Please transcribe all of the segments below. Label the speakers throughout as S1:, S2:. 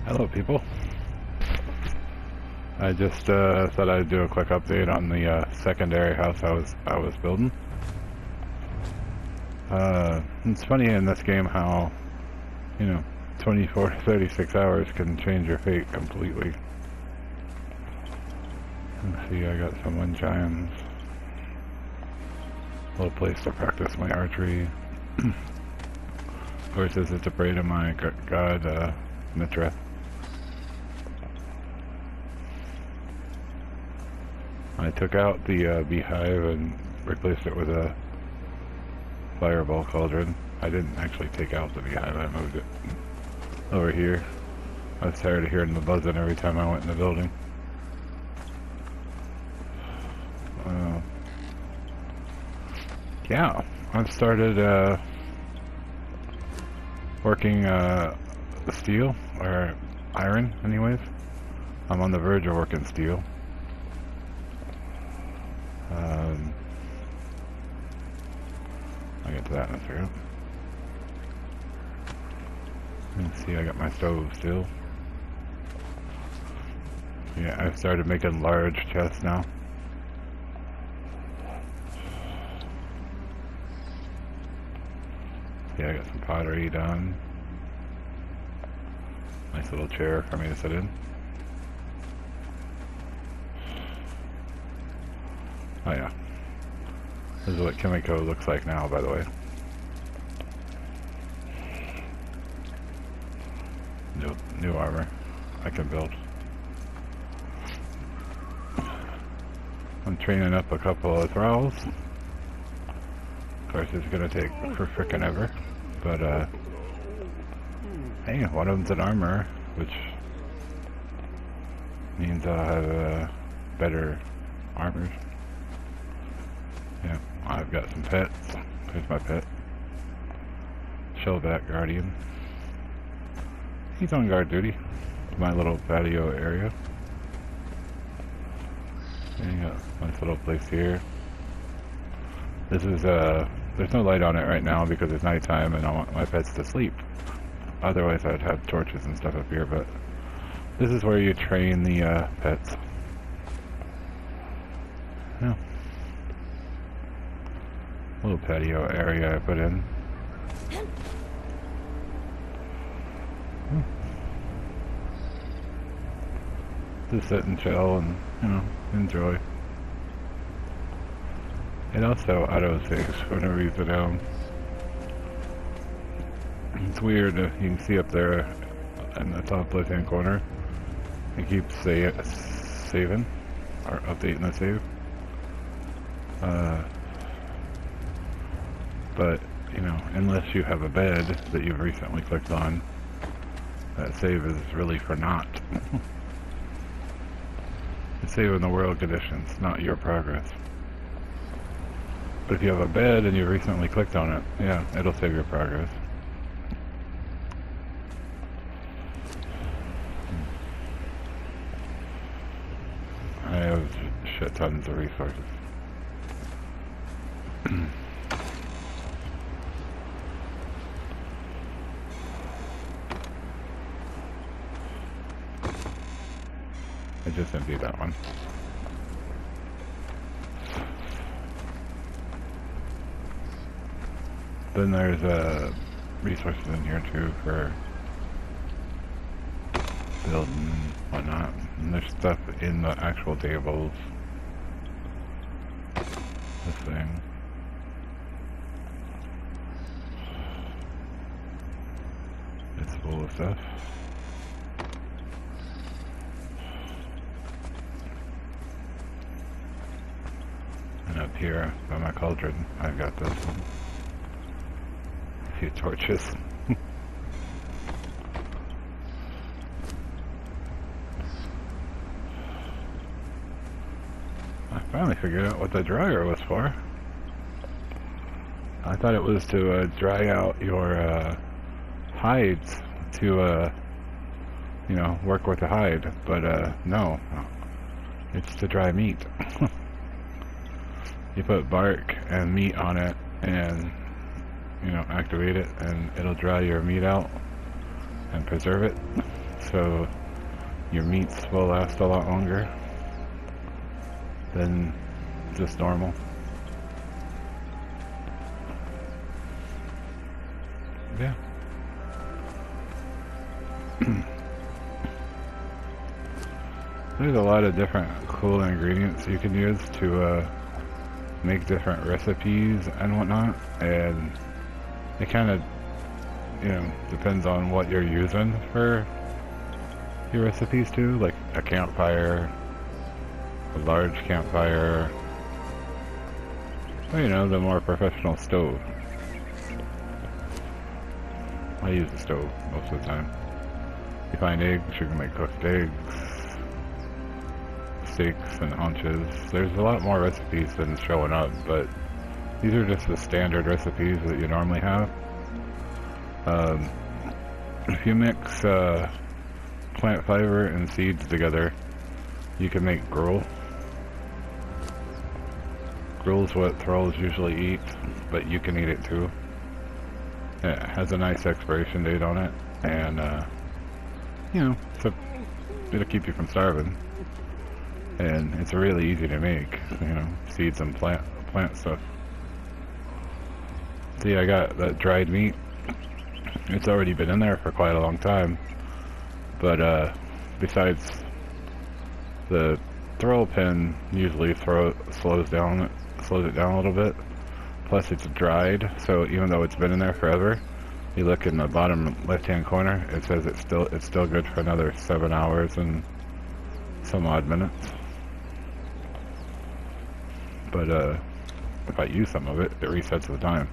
S1: Hello, people. I just thought I'd do a quick update on the secondary house I was building. It's funny in this game how, 24 to 36 hours can change your fate completely. Let's see, I got some wind chimes. A little place to practice my archery. Of course, this is to pray to my god, Mitra. I took out the beehive and replaced it with a fireball cauldron. I didn't actually take out the beehive, I moved it over here. I was tired of hearing the buzzing every time I went in the building. Yeah, I've started working steel, or iron anyways. I'm on the verge of working steel. I'll get to that in a second. Let's see, I got my stove still. Yeah, I've started making large chests now. Yeah, I got some pottery done. Nice little chair for me to sit in. Oh yeah. This is what Kimiko looks like now, by the way. New armor I can build. I'm training up a couple of thralls. Of course, it's gonna take for frickin' ever, but hey, one of them's an armor, which means I'll have better armors. Yeah, I've got some pets. There's my pet. Shellback Guardian. He's on guard duty. My little patio area. And you got a nice little place here. This is there's no light on it right now because it's nighttime and I want my pets to sleep. Otherwise I'd have torches and stuff up here, but this is where you train the pets. Yeah. Little patio area I put in. Just sit and chill and, enjoy. It also auto-saves whenever you sit down. It's weird, you can see up there in the top left-hand corner, it keeps saving, or updating the save. But, unless you have a bed that you've recently clicked on, that save is really for naught. It's saving the world conditions, not your progress. But if you have a bed and you've recently clicked on it, yeah, it'll save your progress. I have shit tons of resources. I just emptied that one. Then there's resources in here too for building whatnot. And there's stuff in the actual tables. This thing. It's full of stuff. And up here by my cauldron, I've got this one. A few torches. I finally figured out what the dryer was for. I thought it was to dry out your hides to, work with the hide, but no, it's to dry meat. You put bark and meat on it and, activate it and it'll dry your meat out and preserve it. so your meats will last a lot longer than just normal. Yeah. There's a lot of different cool ingredients you can use to make different recipes and whatnot, and it kind of, you know, depends on what you're using for your recipes too, like a campfire, a large campfire, or, you know, the more professional stove. I use the stove most of the time. You find eggs, you can make cooked eggs, steaks and haunches. There's a lot more recipes than showing up, but these are just the standard recipes that you normally have. If you mix plant fiber and seeds together, you can make gruel. Gruel's what thralls usually eat, but you can eat it too. It has a nice expiration date on it, and you know, it'll keep you from starving. And it's really easy to make, you know, seeds and plant stuff. See, I got that dried meat. It's already been in there for quite a long time, but besides, the throw pin usually slows it down a little bit. Plus, it's dried, so even though it's been in there forever, you look in the bottom left-hand corner, it says it's still good for another 7 hours and some odd minutes. But if I use some of it, it resets the time.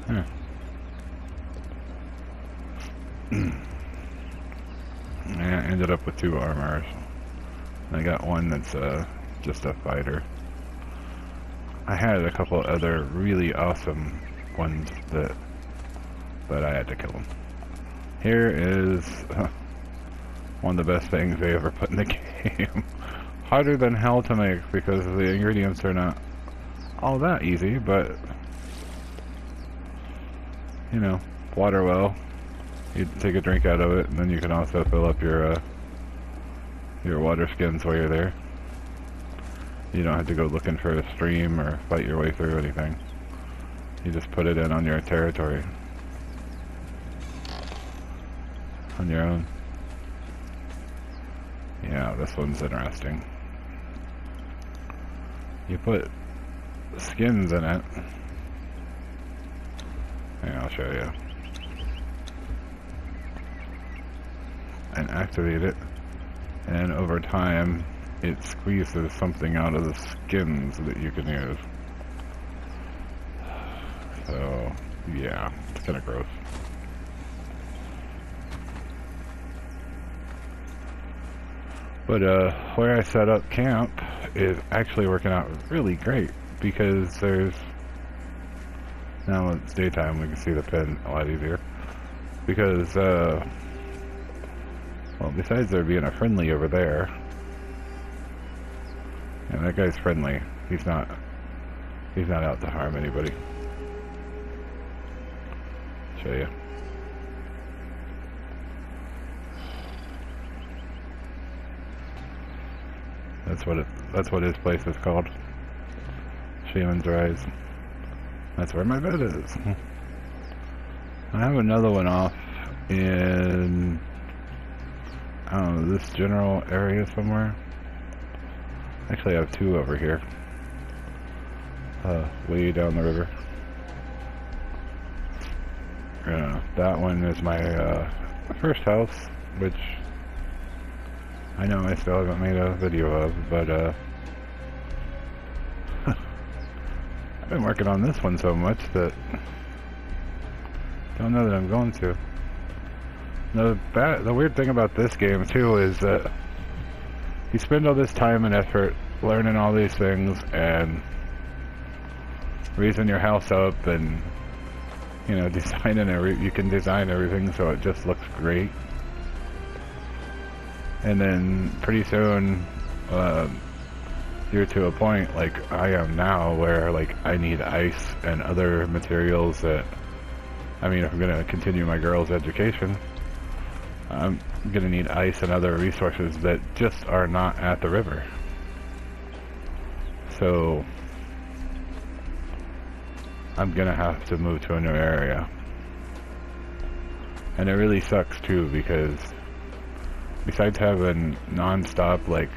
S1: Yeah. I ended up with 2 armors. I got one that's just a fighter. I had a couple other really awesome ones but I had to kill them. Here is one of the best things they ever put in the game. Harder than hell to make because the ingredients are not all that easy, but you know, water well. You take a drink out of it, and then you can also fill up your water skins while you're there. You don't have to go looking for a stream or fight your way through anything. You just put it in on your territory. On your own. Yeah, this one's interesting. You put skins in it. Yeah, I'll show you. And activate it. And over time, it squeezes something out of the skins that you can use. So, yeah, it's kind of gross. But where I set up camp is actually working out really great because there's, now it's daytime, we can see the pin a lot easier. Because, well, besides there being a friendly over there, and that guy's friendly, he's not out to harm anybody. Show you. That's what his place is called. Shaman's Rise. That's where my bed is. I have another one off in, I don't know, this general area somewhere. Actually, I have 2 over here. Way down the river. That one is my first house, which I know I still haven't made a video of, but I've been working on this one so much that don't know that I'm going to. The weird thing about this game too is that you spend all this time and effort learning all these things and raising your house up and, you know, designing you can design everything so it just looks great. And then pretty soon, you're to a point like I am now where like I need ice and other materials that, I mean, if I'm gonna continue my girls' education, I'm gonna need ice and other resources that just are not at the river. So I'm gonna have to move to a new area. And it really sucks too, because besides having non-stop like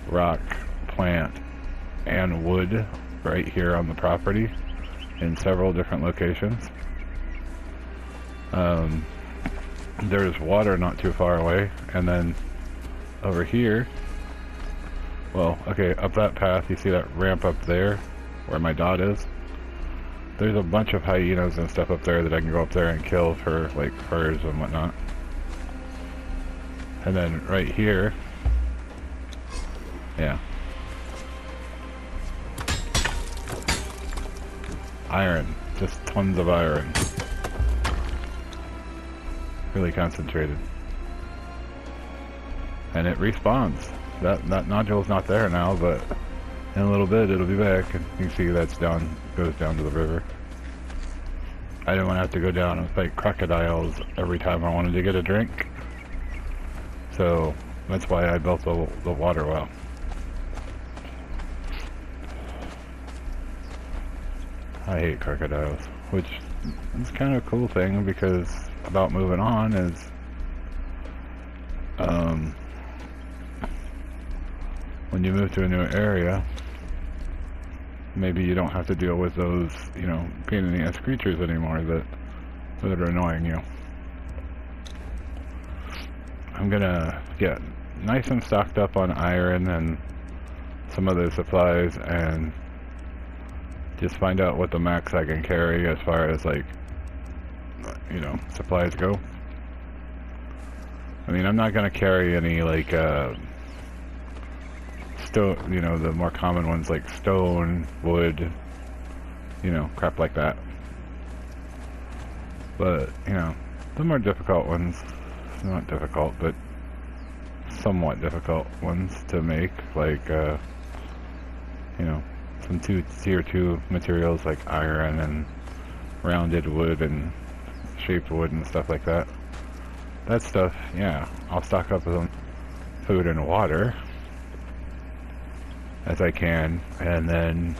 S1: rock, plant, and wood right here on the property in several different locations, there's water not too far away, and then over here, well, okay, up that path, you see that ramp up there where my dot is? There's a bunch of hyenas and stuff up there that I can go up there and kill for like furs and whatnot. And then right here, yeah, iron, just tons of iron. Really concentrated. And it respawns. That nodule's not there now, but in a little bit it'll be back, and you can see that's down, goes down to the river. I didn't want to have to go down and fight crocodiles every time I wanted to get a drink. So that's why I built the water well. I hate crocodiles, which is kind of a cool thing, because about moving on is when you move to a new area, maybe you don't have to deal with those, you know, pain in the ass creatures anymore that are annoying you. I'm gonna get nice and stocked up on iron and some other supplies, and just find out what the max I can carry as far as like, you know, supplies go. I mean, I'm not gonna carry any like stone, you know, the more common ones like stone, wood, you know, crap like that. But, you know, the more difficult ones, not difficult, but somewhat difficult ones to make, like, you know, some tier 2 materials like iron and rounded wood and shaped wood and stuff like that. That stuff, yeah, I'll stock up with food and water as I can, and then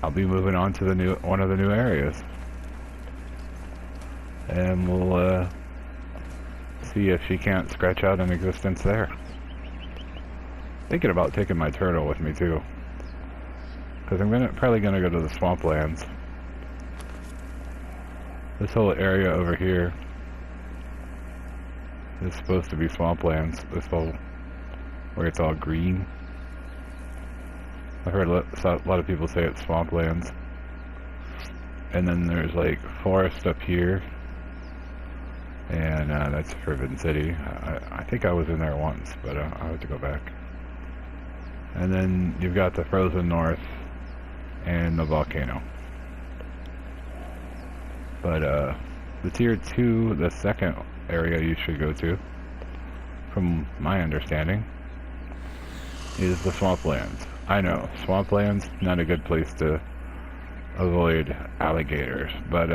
S1: I'll be moving on to the one of the new areas, and we'll see if she can't scratch out an existence there. Thinking about taking my turtle with me too, because I'm probably gonna go to the swamplands. This whole area over here is supposed to be swamplands. This whole, where it's all green. I've heard a lot of people say it's swamplands. And then there's like forest up here, and that's Forbidden City. I think I was in there once, but I'll have to go back. And then you've got the frozen north and the volcano. But the tier 2, the second area you should go to, from my understanding, is the swamplands. I know, swamplands, not a good place to avoid alligators, but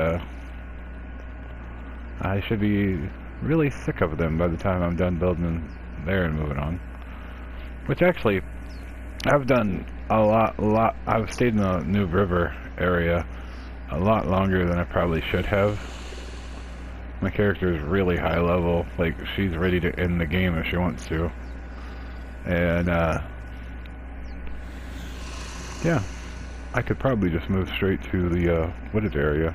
S1: I should be really sick of them by the time I'm done building there and moving on. Which actually, I've done a lot, I've stayed in the New River area a lot longer than I probably should have. My character is really high level, like she's ready to end the game if she wants to. And yeah, I could probably just move straight to the wooded area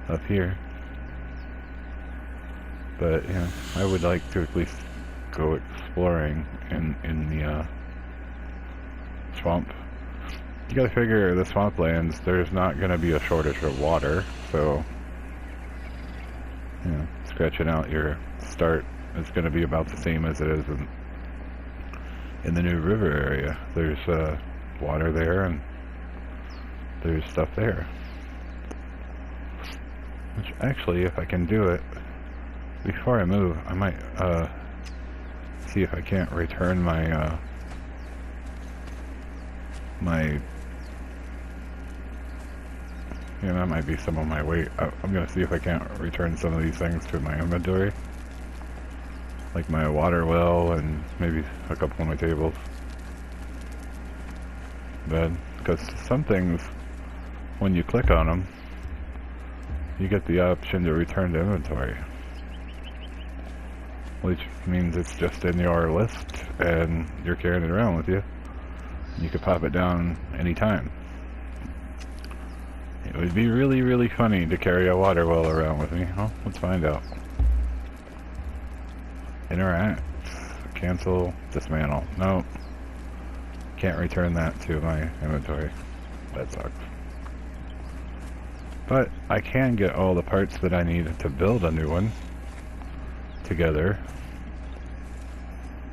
S1: up here. But yeah, I would like to at least go exploring in the swamp. You gotta figure the swamplands, there's not gonna be a shortage of water, so you know, scratching out your start is gonna be about the same as it is in the New River area. There's water there, and there's stuff there. Which actually, if I can do it before I move, I might see if I can't return my my... Yeah, that might be some of my weight. I'm gonna see if I can't return some of these things to my inventory. Like my water well and maybe a couple of my tables. Then, because some things, when you click on them, you get the option to return to inventory. Which means it's just in your list and you're carrying it around with you. You can pop it down anytime. It would be really, really funny to carry a water well around with me. Well, let's find out. Interact. Cancel. Dismantle. No. Can't return that to my inventory. That sucks. But I can get all the parts that I need to build a new one together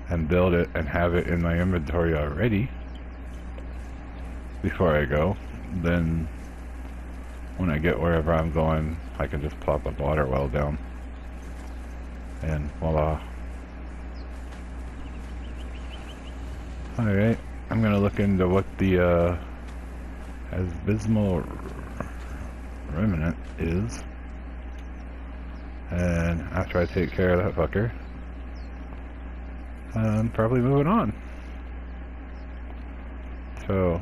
S1: and build it and have it in my inventory already before I go. Then when I get wherever I'm going, I can just plop a water well down and voila. Alright, I'm gonna look into what the abysmal remnant is, and after I take care of that fucker, I'm probably moving on. So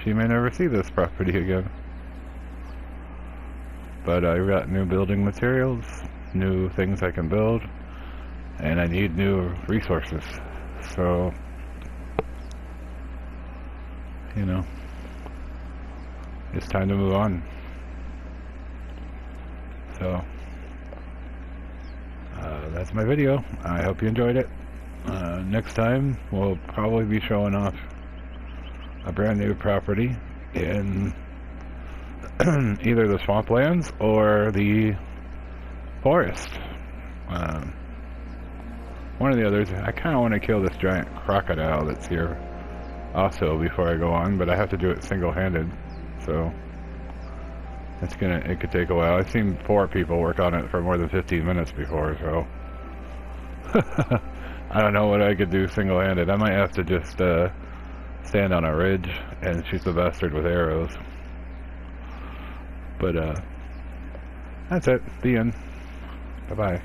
S1: she may never see this property again, but I got new building materials, new things I can build, and I need new resources. So, you know, it's time to move on. So, that's my video. I hope you enjoyed it. Next time, we'll probably be showing off a brand new property in either the swamplands or the forest. One of the others. I kind of want to kill this giant crocodile that's here also before I go on, but I have to do it single-handed, so it could take a while. I've seen 4 people work on it for more than 15 minutes before, so I don't know what I could do single-handed. I might have to just stand on a ridge and shoot the bastard with arrows. But that's it. The end. Bye-bye.